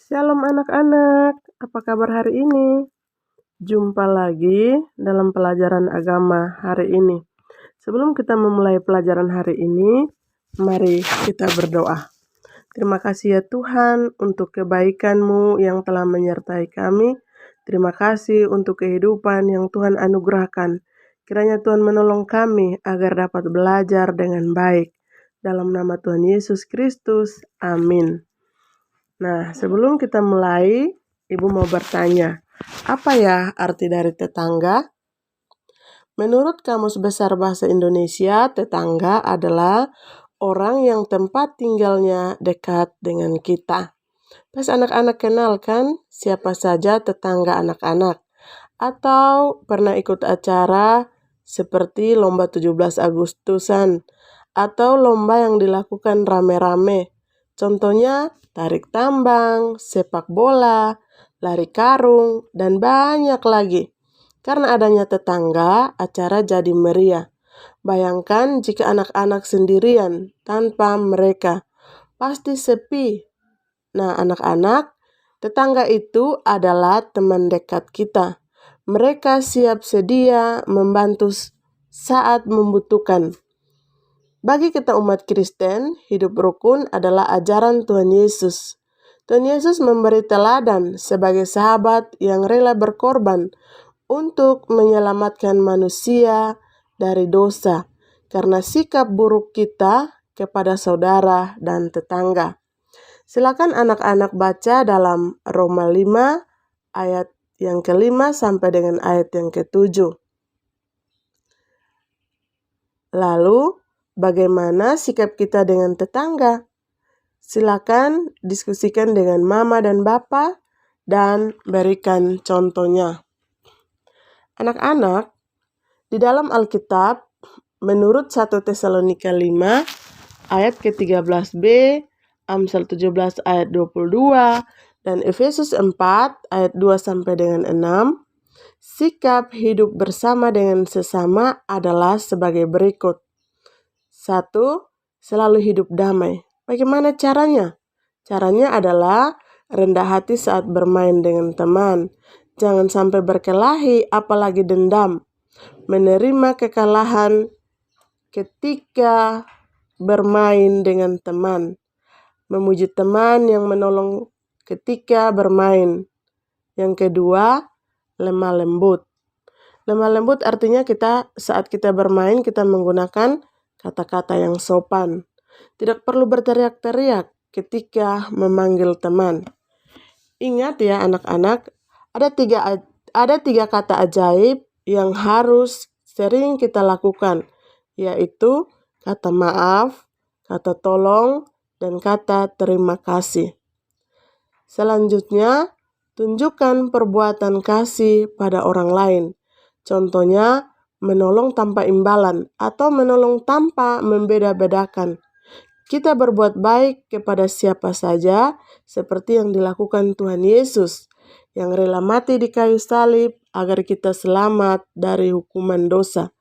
Shalom anak-anak, apa kabar hari ini? Jumpa lagi dalam pelajaran agama hari ini. Sebelum kita memulai pelajaran hari ini, mari kita berdoa. Terima kasih ya Tuhan untuk kebaikan-Mu yang telah menyertai kami. Terima kasih untuk kehidupan yang Tuhan anugerahkan. Kiranya Tuhan menolong kami agar dapat belajar dengan baik. Dalam nama Tuhan Yesus Kristus, amin. Nah, sebelum kita mulai, Ibu mau bertanya, apa ya arti dari tetangga? Menurut Kamus Besar Bahasa Indonesia, tetangga adalah orang yang tempat tinggalnya dekat dengan kita. Pas anak-anak kenal kan siapa saja tetangga anak-anak? Atau pernah ikut acara seperti lomba 17 Agustusan atau lomba yang dilakukan rame-rame. Contohnya tarik tambang, sepak bola, lari karung, dan banyak lagi. Karena adanya tetangga, acara jadi meriah. Bayangkan jika anak-anak sendirian tanpa mereka, pasti sepi. Nah, anak-anak, tetangga itu adalah teman dekat kita. Mereka siap sedia membantu saat membutuhkan. Bagi kita umat Kristen, hidup rukun adalah ajaran Tuhan Yesus. Tuhan Yesus memberi teladan sebagai sahabat yang rela berkorban untuk menyelamatkan manusia dari dosa karena sikap buruk kita kepada saudara dan tetangga. Silakan anak-anak baca dalam Roma 5 ayat yang ke-5 sampai dengan ayat yang ke-7. Lalu, bagaimana sikap kita dengan tetangga? Silakan diskusikan dengan mama dan bapa dan berikan contohnya. Anak-anak, di dalam Alkitab, menurut 1 Tesalonika 5 ayat ke-13b, Amsal 17 ayat 22, dan Efesus 4 ayat 2 sampai dengan 6, sikap hidup bersama dengan sesama adalah sebagai berikut. 1. Selalu hidup damai. Bagaimana caranya? Caranya adalah rendah hati saat bermain dengan teman. Jangan sampai berkelahi, apalagi dendam. Menerima kekalahan ketika bermain dengan teman. Memuji teman yang menolong ketika bermain. Yang kedua, lemah lembut. Lemah lembut artinya saat kita bermain, kita menggunakan kata-kata yang sopan. Tidak perlu berteriak-teriak ketika memanggil teman. Ingat ya anak-anak, ada tiga kata ajaib yang harus sering kita lakukan, yaitu kata maaf, kata tolong, dan kata terima kasih. Selanjutnya, tunjukkan perbuatan kasih pada orang lain. Contohnya, menolong tanpa imbalan atau menolong tanpa membeda-bedakan. Kita berbuat baik kepada siapa saja seperti yang dilakukan Tuhan Yesus yang rela mati di kayu salib agar kita selamat dari hukuman dosa.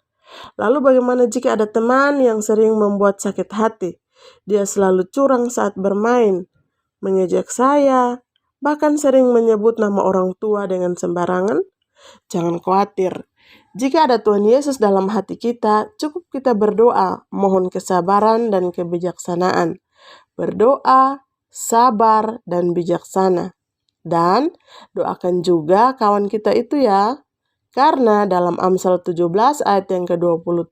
Lalu bagaimana jika ada teman yang sering membuat sakit hati? Dia selalu curang saat bermain, mengejek saya, bahkan sering menyebut nama orang tua dengan sembarangan? Jangan khawatir. Jika ada Tuhan Yesus dalam hati kita, cukup kita berdoa, mohon kesabaran dan kebijaksanaan. Berdoa, sabar, dan bijaksana. Dan doakan juga kawan kita itu ya. Karena dalam Amsal 17 ayat yang ke-20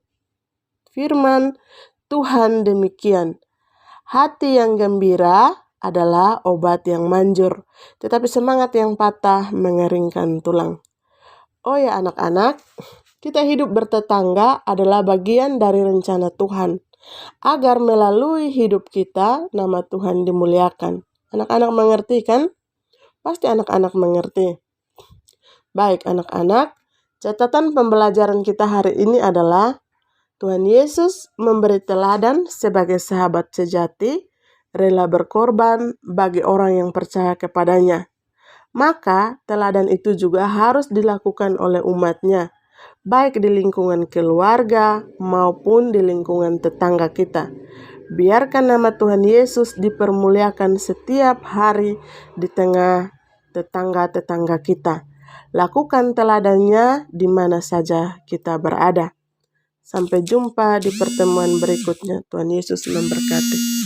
firman Tuhan demikian. Hati yang gembira adalah obat yang manjur, tetapi semangat yang patah mengeringkan tulang. Oh ya anak-anak, kita hidup bertetangga adalah bagian dari rencana Tuhan. Agar melalui hidup kita, nama Tuhan dimuliakan. Anak-anak mengerti kan? Pasti anak-anak mengerti. Baik anak-anak, catatan pembelajaran kita hari ini adalah Tuhan Yesus memberi teladan sebagai sahabat sejati, rela berkorban bagi orang yang percaya kepadanya. Maka teladan itu juga harus dilakukan oleh umatnya, baik di lingkungan keluarga maupun di lingkungan tetangga kita. Biarkan nama Tuhan Yesus dipermuliakan setiap hari di tengah tetangga-tetangga kita. Lakukan teladannya di mana saja kita berada. Sampai jumpa di pertemuan berikutnya. Tuhan Yesus memberkati.